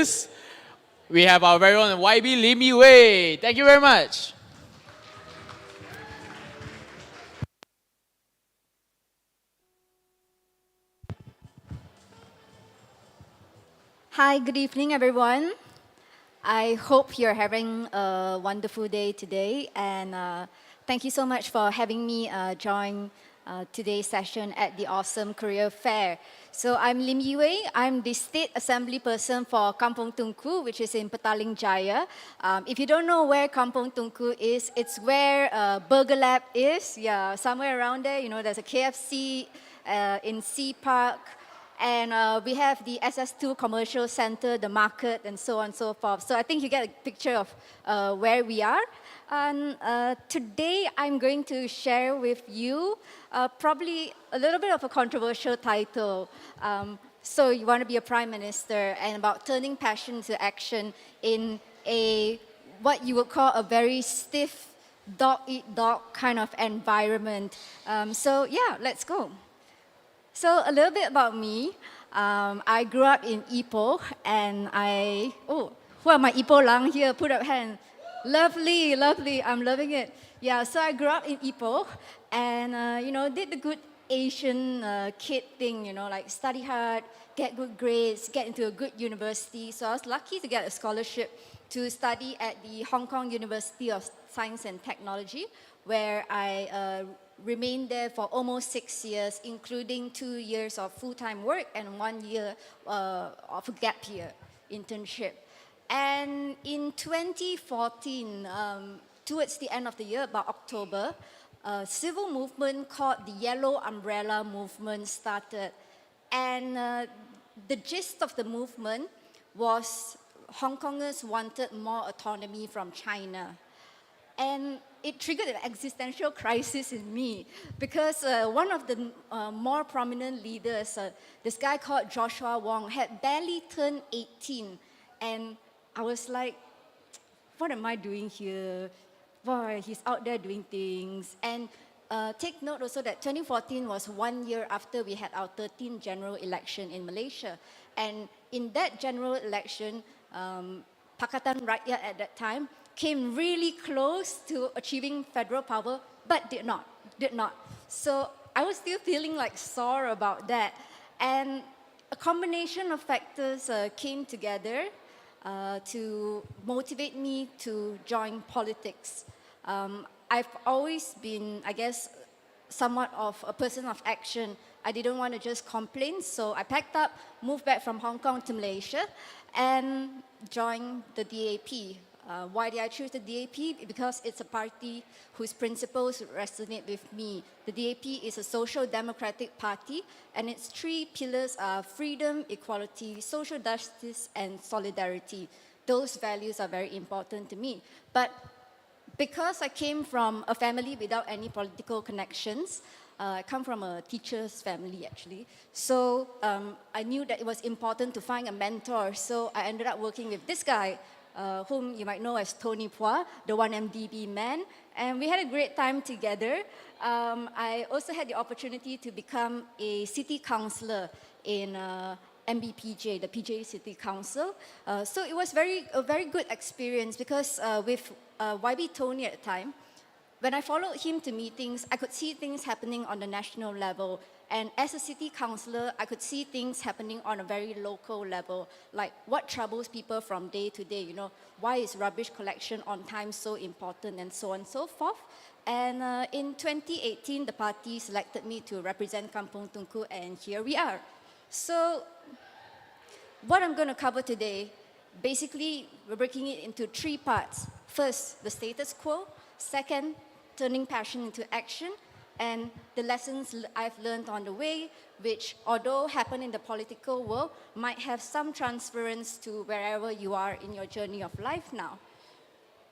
introduce, we have our very own YB Lim Yi Wei. Thank you very much. Hi, good evening, everyone. I hope you're having a wonderful day today, and thank you so much for having me join today's session at the Awesome Career Fair. So I'm Lim Yi Wei. I'm the State Assembly person for Kampong Tungku, which is in Petaling Jaya. If you don't know where Kampong Tungku is, it's where Burger Lab is. Yeah, somewhere around there. You know, there's a KFC in Sea Park. And we have the SS2 commercial center, the market, and so on and so forth. So I think you get a picture of where we are. And today I'm going to share with you probably a little bit of a controversial title. So you want to be a prime minister, and about turning passion into action in a what you would call a very stiff dog-eat-dog kind of environment. So yeah, let's go. So a little bit about me. I grew up in Ipoh, and who are my Ipoh lang here? Put up hand. Lovely, lovely. I'm loving it. Yeah, so I grew up in Ipoh, and did the good Asian kid thing. Like study hard, get good grades, get into a good university. So I was lucky to get a scholarship to study at the Hong Kong University of Science and Technology, where I remained there for almost 6 years, including 2 years of full-time work and 1 year of a gap year internship. And in 2014, towards the end of the year, about October, a civil movement called the Yellow Umbrella Movement started. And the gist of the movement was Hong Kongers wanted more autonomy from China. And it triggered an existential crisis in me because one of the more prominent leaders, this guy called Joshua Wong, had barely turned 18. And I was like, what am I doing here? Boy, he's out there doing things. And take note also that 2014 was 1 year after we had our 13th general election in Malaysia. And in that general election, Pakatan Rakyat at that time came really close to achieving federal power, but did not. So I was still feeling like sore about that. And a combination of factors came together to motivate me to join politics. I've always been, I guess, somewhat of a person of action. I didn't want to just complain, so I packed up, moved back from Hong Kong to Malaysia, and joined the DAP. Why did I choose the DAP? Because it's a party whose principles resonate with me. The DAP is a social democratic party, and its three pillars are freedom, equality, social justice, and solidarity. Those values are very important to me. But because I came from a family without any political connections, I come from a teacher's family actually. So I knew that it was important to find a mentor. So I ended up working with this guy, whom you might know as Tony Phua, the 1MDB man. And we had a great time together. I also had the opportunity to become a city councillor in MBPJ, the PJ City Council. So it was a very good experience because with YB Tony at the time, when I followed him to meetings, I could see things happening on the national level. And as a city councillor, I could see things happening on a very local level, like what troubles people from day to day, why is rubbish collection on time so important, and so on and so forth. And in 2018, the party selected me to represent Kampong Tungku, and here we are. So what I'm going to cover today, basically, we're breaking it into three parts. First, the status quo. Second, turning passion into action. And the lessons I've learned on the way, which, although happen in the political world, might have some transference to wherever you are in your journey of life now.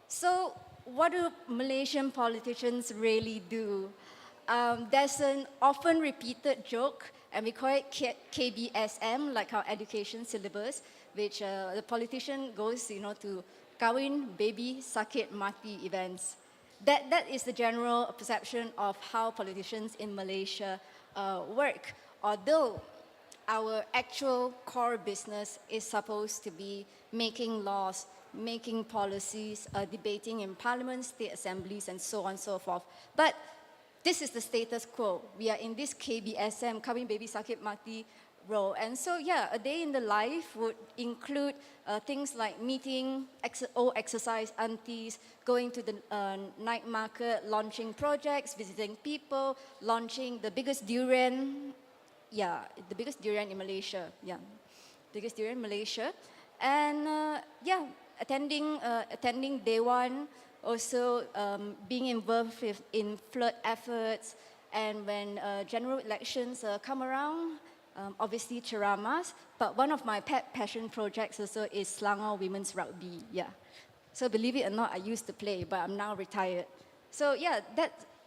So, what do Malaysian politicians really do? There's an often repeated joke, and we call it KBSM, like our education syllabus, which the politician goes, to kahwin, baby, sakit, mati events. That is the general perception of how politicians in Malaysia work. Although our actual core business is supposed to be making laws, making policies, debating in parliament, state assemblies, and so on and so forth. But this is the status quo. We are in this KBSM, Kawin Baby Sakit Mati role. And so, yeah, a day in the life would include things like meeting old exercise aunties, going to the night market, launching projects, visiting people, launching the biggest durian, the biggest durian in Malaysia, biggest durian in Malaysia. And attending day one, also being involved in flood efforts, and when general elections come around, obviously Cheramas, but one of my pet passion projects also is Selangor Women's Rugby, So believe it or not, I used to play, but I'm now retired. So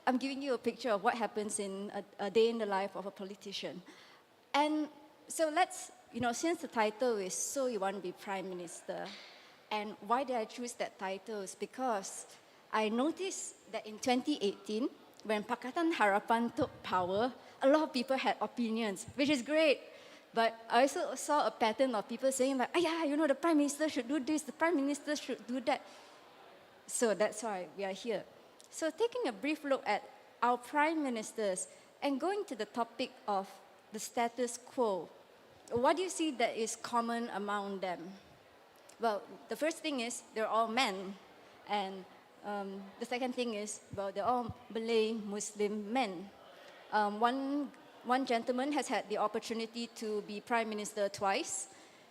I'm giving you a picture of what happens in a day in the life of a politician. And so since the title is So You Want to Be Prime Minister, and why did I choose that title is because I noticed that in 2018, when Pakatan Harapan took power, a lot of people had opinions, which is great. But I also saw a pattern of people saying like, the Prime Minister should do this, the Prime Minister should do that. So that's why we are here. So taking a brief look at our Prime Ministers and going to the topic of the status quo, what do you see that is common among them? Well, the first thing is they're all men. And the second thing is, they're all Malay Muslim men. One gentleman has had the opportunity to be Prime Minister twice.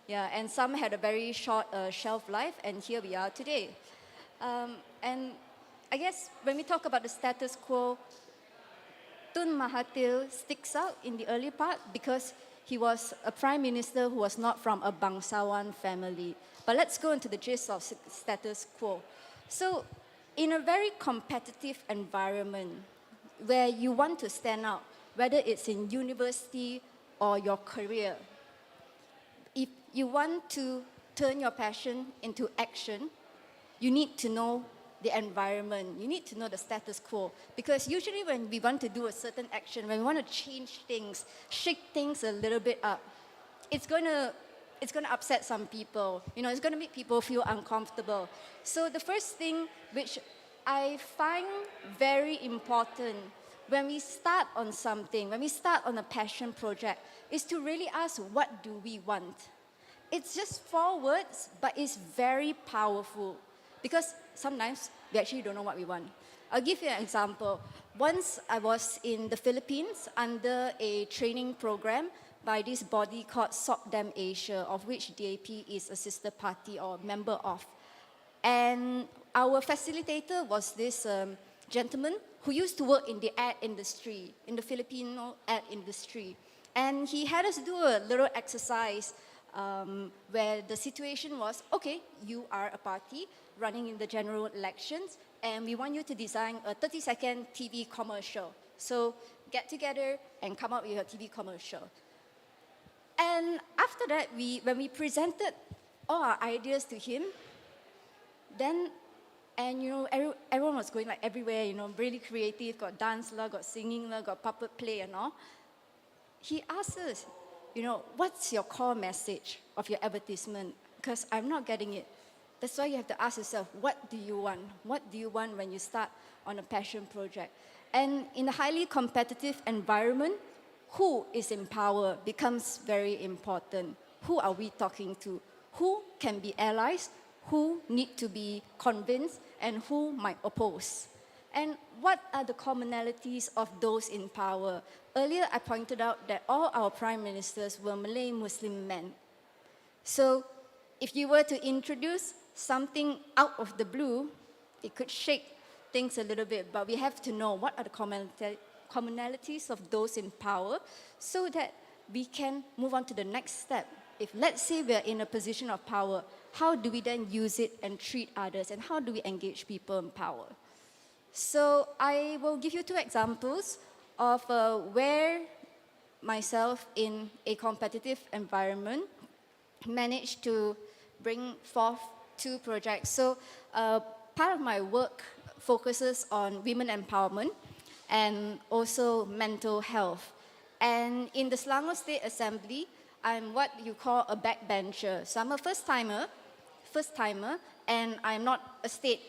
And some had a very short shelf life, and here we are today. And I guess when we talk about the status quo, Tun Mahathir sticks out in the early part because he was a prime minister who was not from a bangsawan family. But let's go into the gist of status quo. So, in a very competitive environment where you want to stand out, whether it's in university or your career, if you want to turn your passion into action, you need to know the environment. You need to know the status quo. Because usually when we want to do a certain action, when we want to change things, shake things a little bit up, it's going to upset some people. It's going to make people feel uncomfortable. So the first thing which I find very important when we start on something, when we start on a passion project, is to really ask, what do we want? It's just 4 words, but it's very powerful. Because sometimes we actually don't know what we want. I'll give you an example. Once I was in the Philippines under a training program by this body called SOCDEM Asia, of which DAP is a sister party or member of. And our facilitator was this gentleman who used to work in the ad industry, in the Filipino ad industry. And he had us do a little exercise where the situation was, okay, you are a party running in the general elections, and we want you to design a 30-second TV commercial. So get together and come up with a TV commercial. And after that, when we presented all our ideas to him, everyone was going like everywhere, really creative, got dance, got singing, got puppet play and all. He asked us, what's your core message of your advertisement? Because I'm not getting it. That's why you have to ask yourself, what do you want? What do you want when you start on a passion project? And in a highly competitive environment, who is in power becomes very important. Who are we talking to? Who can be allies? Who need to be convinced? And who might oppose? And what are the commonalities of those in power? Earlier, I pointed out that all our prime ministers were Malay Muslim men. So if you were to introduce something out of the blue, it could shake things a little bit, but we have to know what are the commonalities of those in power so that we can move on to the next step. If let's say we're in a position of power, how do we then use it and treat others, and how do we engage people in power? So I will give you 2 examples of where myself in a competitive environment managed to bring forth 2 projects. So part of my work focuses on women empowerment and also mental health. And in the Selangor State Assembly, I'm what you call a backbencher. So I'm a first-timer, and I'm not a state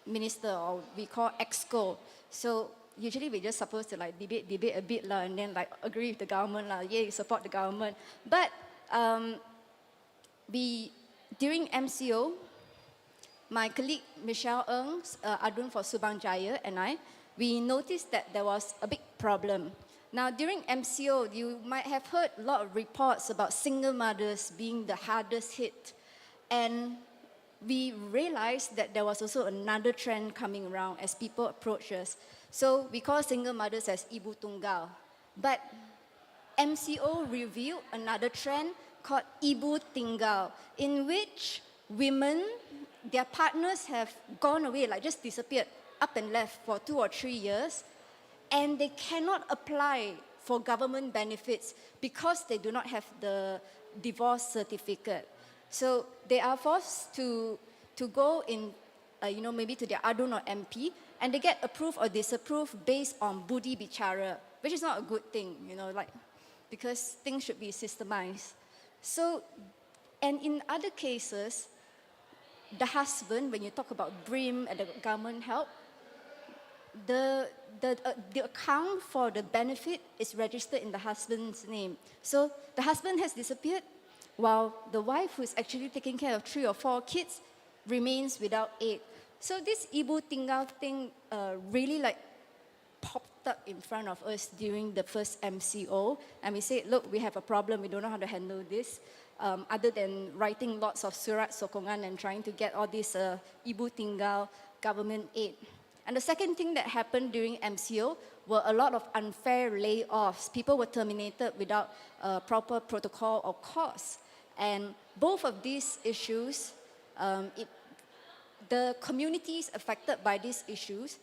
minister, or we call exco. So usually we're just supposed to like debate a bit and then like agree with the government yeah, support the government. But during MCO, my colleague Michelle Ng, Adun for Subang Jaya, and we noticed that there was a big problem. Now, during MCO, you might have heard a lot of reports about single mothers being the hardest hit. And we realized that there was also another trend coming around as people approach us. So we call single mothers as Ibu Tunggal. But MCO revealed another trend called Ibu Tinggal, in which women, their partners have gone away, like just disappeared, up and left for 2 or 3 years, and they cannot apply for government benefits because they do not have the divorce certificate. So they are forced to go in, maybe to their Adun or MP, and they get approved or disapproved based on Budi Bicara, which is not a good thing, because things should be systemized. So, and in other cases, the husband, when you talk about BRIM and the government help, the account for the benefit is registered in the husband's name. So the husband has disappeared, while the wife, who's actually taking care of 3 or 4 kids, remains without aid. So this Ibu Tinggal thing really popped up in front of us during the first MCO, and we said, look, we have a problem, we don't know how to handle this, other than writing lots of surat sokongan and trying to get all this Ibu Tinggal government aid. And the second thing that happened during MCO were a lot of unfair layoffs. People were terminated without proper protocol or cause. And both of these issues, the communities affected by these issues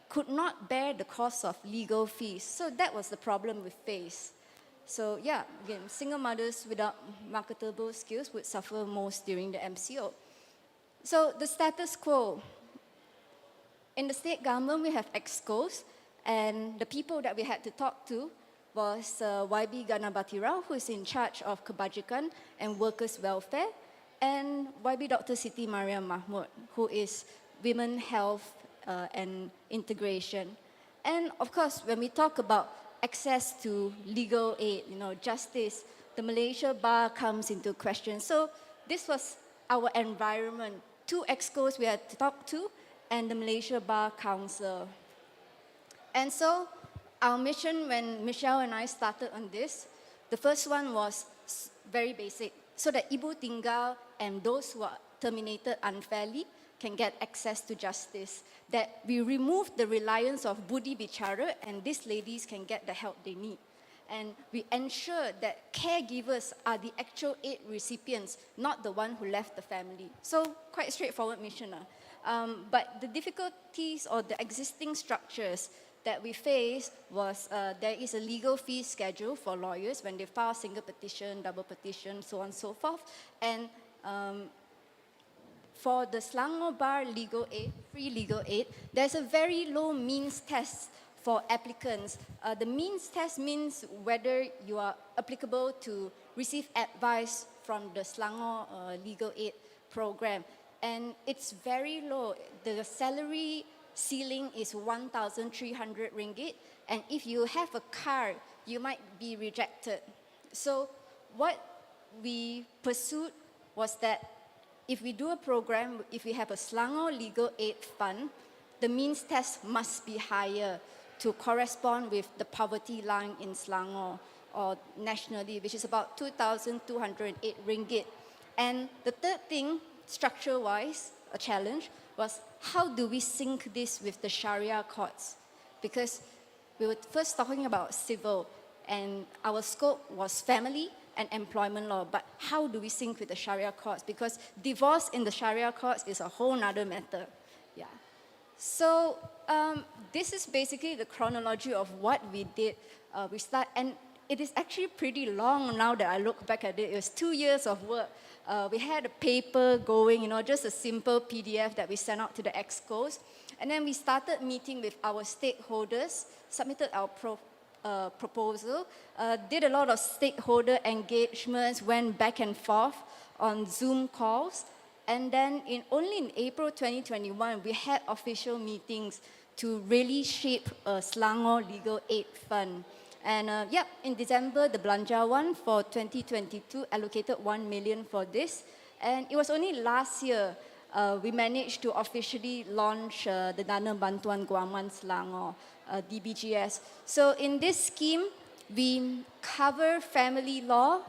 could not bear the cost of legal fees. So that was the problem we faced. So yeah, again, single mothers without marketable skills would suffer most during the MCO. So the status quo. In the state government, we have EXCOs, and the people that we had to talk to was YB Ganapati Rao, who is in charge of Kebajikan and Workers' Welfare, and YB Dr. Siti Mariam Mahmud, who is Women Health and Integration. And of course, when we talk about access to legal aid, justice, the Malaysia Bar comes into question. So this was our environment. 2 EXCOs we had to talk to, and the Malaysia Bar Council. And so our mission, when Michelle and I started on this, the first one was very basic, so that Ibu Tinggal and those who are terminated unfairly can get access to justice, that we remove the reliance of Budi Bicara and these ladies can get the help they need. And we ensure that caregivers are the actual aid recipients, not the one who left the family. So quite a straightforward mission. But the difficulties or the existing structures that we face was there is a legal fee schedule for lawyers when they file single petition, double petition, so on and so forth. And for the Selangor Bar legal aid, free legal aid, there's a very low means test for applicants. The means test means whether you are applicable to receive advice from the Selangor legal aid program. And it's very low. The salary ceiling is 1,300 ringgit. And if you have a car, you might be rejected. So what we pursued was that if we do a program, if we have a Selangor Legal Aid Fund, the means test must be higher to correspond with the poverty line in Selangor or nationally, which is about 2,208 ringgit. And the third thing, structure-wise, a challenge, was how do we sync this with the Sharia courts? Because we were first talking about civil, and our scope was family and employment law, but how do we sync with the Sharia courts? Because divorce in the Sharia courts is a whole nother matter. Yeah. So this is basically the chronology of what we did. And it is actually pretty long now that I look back at it. It was 2 years of work. We had a paper going, just a simple PDF that we sent out to the EXCOs. And then we started meeting with our stakeholders, submitted our proposal, did a lot of stakeholder engagements, went back and forth on Zoom calls. And then only in April 2021, we had official meetings to really shape a Selangor Legal Aid Fund. And in December, the Belanja one for 2022 allocated 1 million for this. And it was only last year we managed to officially launch the Dana Bantuan Guaman Selangor, DBGS. So in this scheme, we cover family law,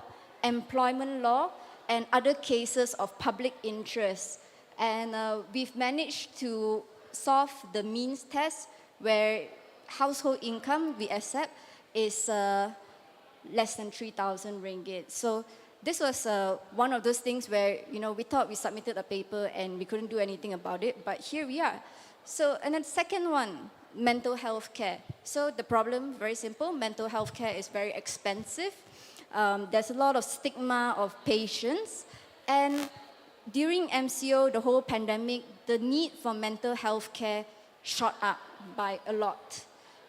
employment law, and other cases of public interest. And we've managed to solve the means test where household income we accept is less than 3,000 ringgit. So this was one of those things where, we thought we submitted a paper and we couldn't do anything about it, but here we are. So, and then second one, mental health care. So the problem, very simple, mental health care is very expensive. There's a lot of stigma of patients. And during MCO, the whole pandemic, the need for mental health care shot up by a lot.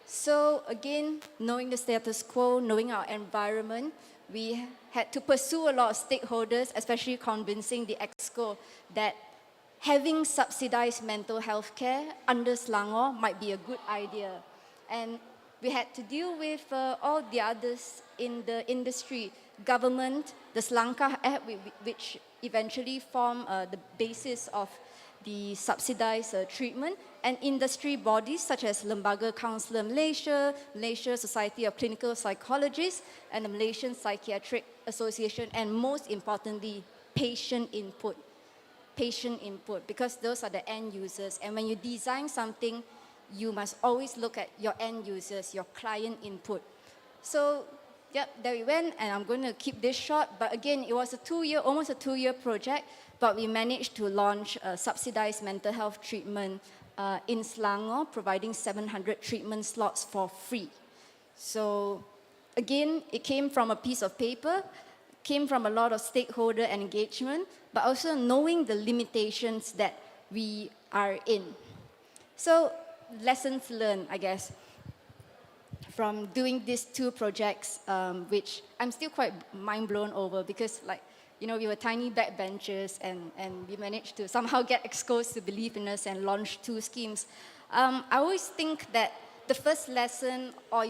So again, knowing the status quo, knowing our environment, we had to pursue a lot of stakeholders, especially convincing the EXCO that having subsidized mental health care under Selangor might be a good idea. And we had to deal with all the others in the industry, government, the Selangkah Act, which eventually formed the basis of the subsidized treatment, and industry bodies such as Lembaga Counsellor Malaysia, Malaysia Society of Clinical Psychologists, and the Malaysian Psychiatric Association, and most importantly, patient input. Patient input, because those are the end users. And when you design something, you must always look at your end users, your client input. So, there we went, and I'm going to keep this short. But again, it was almost a two-year project, but we managed to launch a subsidized mental health treatment in Selangor, providing 700 treatment slots for free. So again, it came from a piece of paper, came from a lot of stakeholder engagement, but also knowing the limitations that we are in. So lessons learned, I guess, from doing these two projects, which I'm still quite mind blown over because we were tiny backbenchers and we managed to somehow get exposed to believe in us and launch two schemes. I always think that the first lesson or,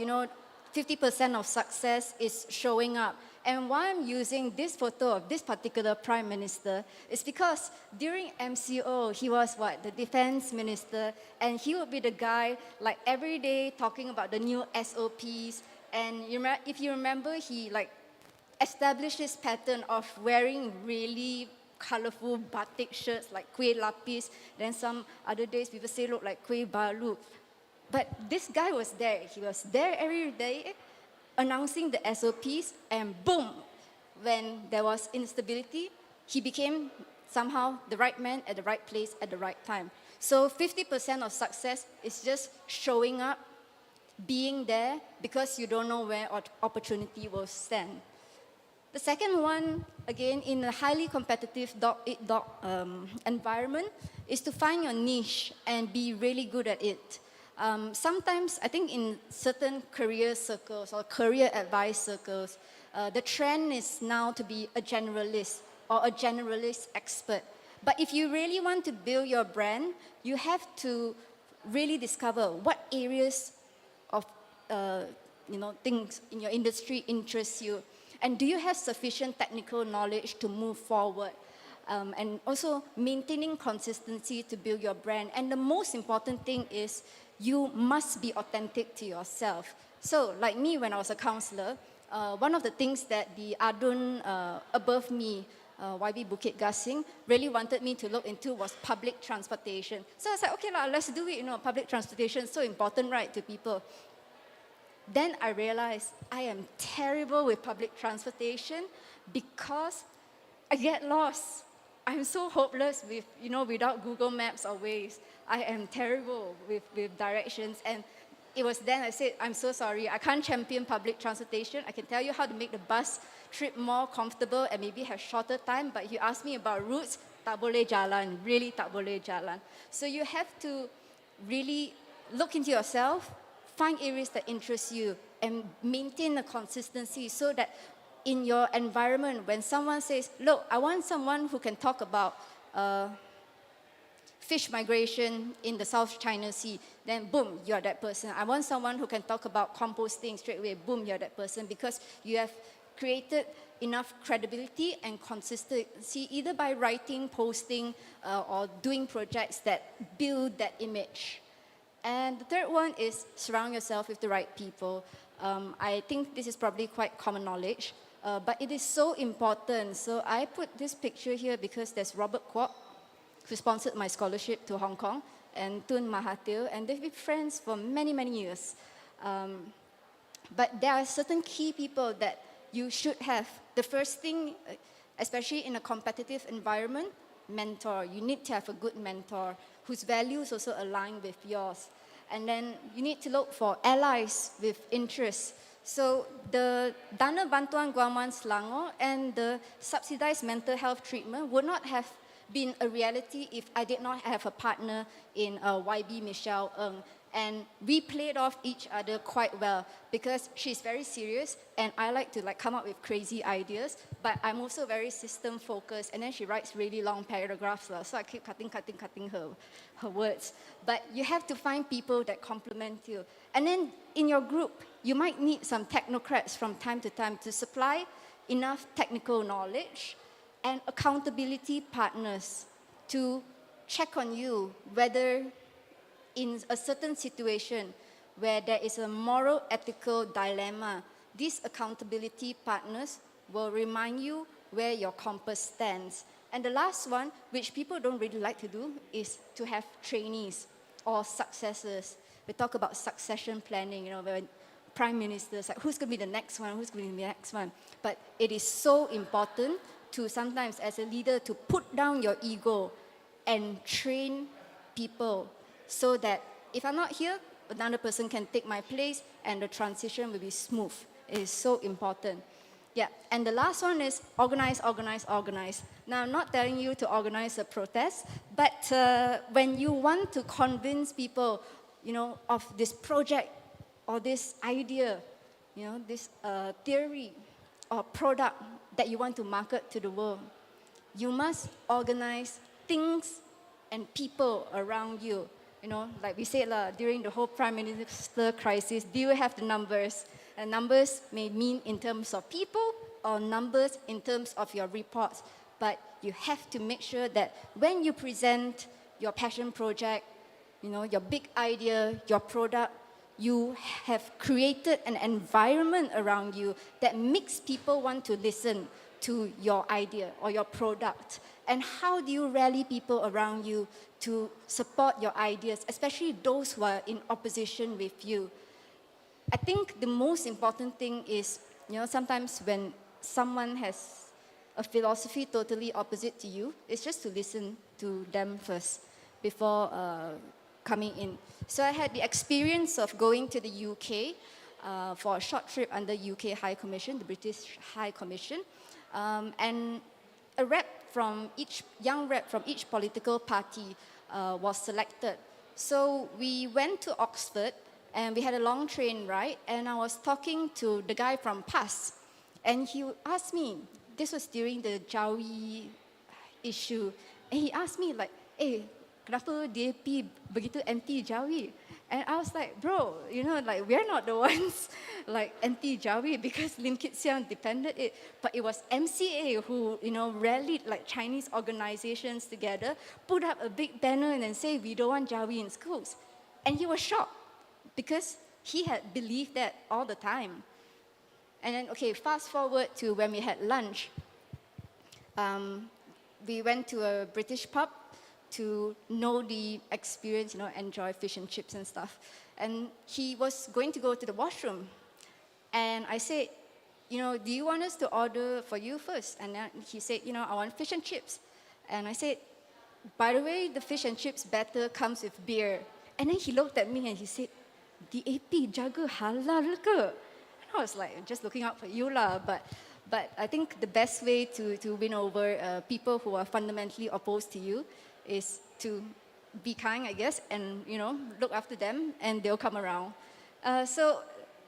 50% of success is showing up. And why I'm using this photo of this particular prime minister is because during MCO, he was the defense minister, and he would be the guy every day talking about the new SOPs. And if you remember, he established this pattern of wearing really colorful batik shirts like kuih lapis. Then some other days people say look like kuih balu. But this guy was there. He was there every day announcing the SOPs, and boom, when there was instability, he became somehow the right man at the right place at the right time. So 50% of success is just showing up, being there, because you don't know where opportunity will stand. The second one, again, in a highly competitive dog-eat-dog environment, is to find your niche and be really good at it. Sometimes, I think in certain career circles or career advice circles, the trend is now to be a generalist or a generalist expert. But if you really want to build your brand, you have to really discover what areas of things in your industry interest you. And do you have sufficient technical knowledge to move forward? And also maintaining consistency to build your brand. And the most important thing is you must be authentic to yourself. So like me, when I was a counselor, one of the things that the Adun above me, YB Bukit Gasing, really wanted me to look into was public transportation. So I was like, okay, let's do it. Public transportation is so important, right, to people. Then I realized I am terrible with public transportation because I get lost. I'm so hopeless with, without Google Maps or Waze. I am terrible with directions. And it was then I said, I'm so sorry, I can't champion public transportation. I can tell you how to make the bus trip more comfortable and maybe have shorter time. But if you ask me about routes, tak boleh jalan, really tak boleh jalan. So you have to really look into yourself, find areas that interest you, and maintain a consistency so that in your environment, when someone says, look, I want someone who can talk about fish migration in the South China Sea, then boom, you're that person. I want someone who can talk about composting straight away, boom, you're that person, because you have created enough credibility and consistency either by writing, posting, or doing projects that build that image. And the third one is surround yourself with the right people. I think this is probably quite common knowledge, but it is so important. So I put this picture here because there's Robert Kwok, who sponsored my scholarship to Hong Kong, and Tun Mahathir, and they've been friends for many, many years. But there are certain key people that you should have. The first thing, especially in a competitive environment, mentor. You need to have a good mentor whose values also align with yours. And then you need to look for allies with interests. So the Dana Bantuan Guaman Selangor and the subsidized mental health treatment would not have been a reality if I did not have a partner in YB Michelle Ng. And we played off each other quite well because she's very serious and I like to come up with crazy ideas, but I'm also very system focused, and then she writes really long paragraphs, so I keep cutting her words. But you have to find people that complement you. And then in your group, you might need some technocrats from time to time to supply enough technical knowledge and accountability partners to check on you whether in a certain situation where there is a moral ethical dilemma, these accountability partners will remind you where your compass stands. And the last one, which people don't really like to do, is to have trainees or successors. We talk about succession planning, when prime ministers, who's going to be the next one, who's going to be the next one. But it is so important to sometimes, as a leader, to put down your ego and train people so that if I'm not here, another person can take my place and the transition will be smooth. It is so important. Yeah, and the last one is organize. Now, I'm not telling you to organize a protest, but when you want to convince people, of this project or this idea, this theory or product that you want to market to the world, you must organize things and people around you. Like we said during the whole Prime Minister crisis, do you have the numbers? And numbers may mean in terms of people or numbers in terms of your reports. But you have to make sure that when you present your passion project, your big idea, your product, you have created an environment around you that makes people want to listen to your idea or your product. And how do you rally people around you to support your ideas, especially those who are in opposition with you? I think the most important thing is, sometimes when someone has a philosophy totally opposite to you, it's just to listen to them first before coming in. So I had the experience of going to the UK for a short trip under UK High Commission, the British High Commission, and a young rep from each political party was selected. So we went to Oxford and we had a long train ride, and I was talking to the guy from PAS, and he asked me, this was during the Jawi issue, and he asked me kenapa DAP begitu anti Jawi? And I was like, bro, we're not the ones anti Jawi because Lim Kit Siang defended it, but it was MCA who, rallied Chinese organizations together, put up a big banner and then say, we don't want Jawi in schools. And he was shocked because he had believed that all the time. And then, fast forward to when we had lunch. We went to a British pub to know the experience, enjoy fish and chips and stuff. And he was going to go to the washroom. And I said, do you want us to order for you first? And then he said, I want fish and chips. And I said, by the way, the fish and chips batter comes with beer. And then he looked at me and he said, DAP jaga halal ke? And I was just looking out for you lah. But I think the best way to win over people who are fundamentally opposed to you is to be kind, I guess, and look after them, and they'll come around. So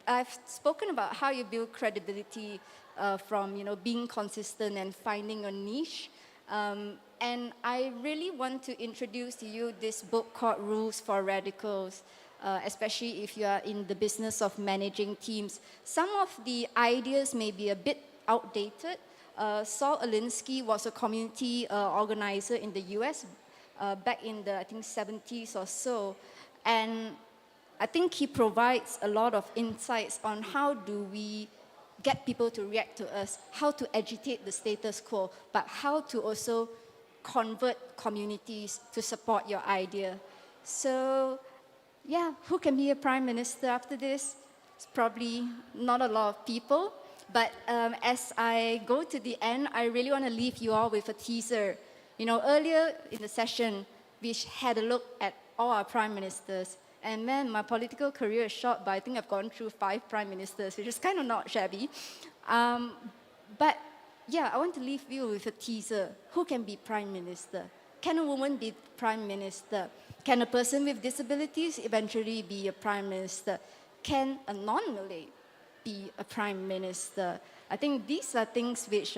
I've spoken about how you build credibility from being consistent and finding a niche. And I really want to introduce to you this book called Rules for Radicals, especially if you are in the business of managing teams. Some of the ideas may be a bit outdated. Saul Alinsky was a community organizer in the US back in the, I think, 70s or so. And I think he provides a lot of insights on how do we get people to react to us, how to agitate the status quo, but how to also convert communities to support your idea. So, yeah, who can be a prime minister after this? It's probably not a lot of people. But as I go to the end, I really want to leave you all with a teaser. Earlier in the session, we had a look at all our prime ministers. And man, my political career is short, but I think I've gone through 5 prime ministers, which is kind of not shabby. But yeah, I want to leave you with a teaser. Who can be prime minister? Can a woman be prime minister? Can a person with disabilities eventually be a prime minister? Can a non-Malay be a prime minister? I think these are things which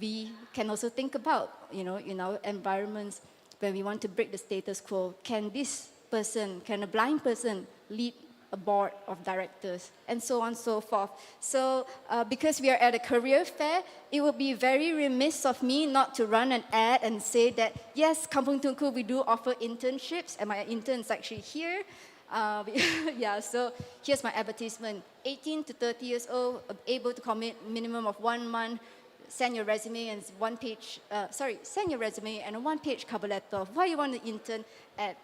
we can also think about, in our environments when we want to break the status quo. Can a blind person lead a board of directors, and so on and so forth. So because we are at a career fair, it would be very remiss of me not to run an ad and say that, yes, Kampung Tungku, we do offer internships, and my intern is actually here. Yeah, so here's my advertisement. 18 to 30 years old, able to commit minimum of 1 month, send your resume and send your resume and a 1-page cover letter of why you want to intern at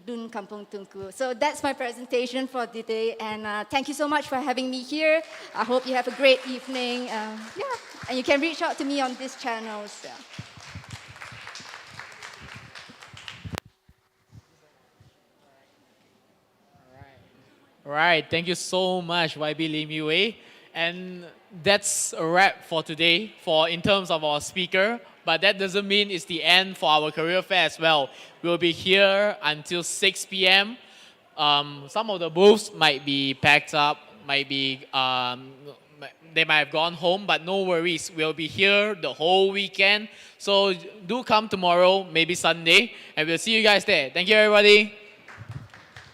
Dun Kampung Tungku. So that's my presentation for today, and thank you so much for having me here. I hope you have a great evening. And you can reach out to me on these channels. Yeah. All right, thank you so much, YB Lim Yu Wei. And that's a wrap for today in terms of our speaker. But that doesn't mean it's the end for our career fair as well. We'll be here until 6 p.m. Some of the booths might be packed up, they might have gone home, but no worries. We'll be here the whole weekend. So do come tomorrow, maybe Sunday, and we'll see you guys there. Thank you, everybody.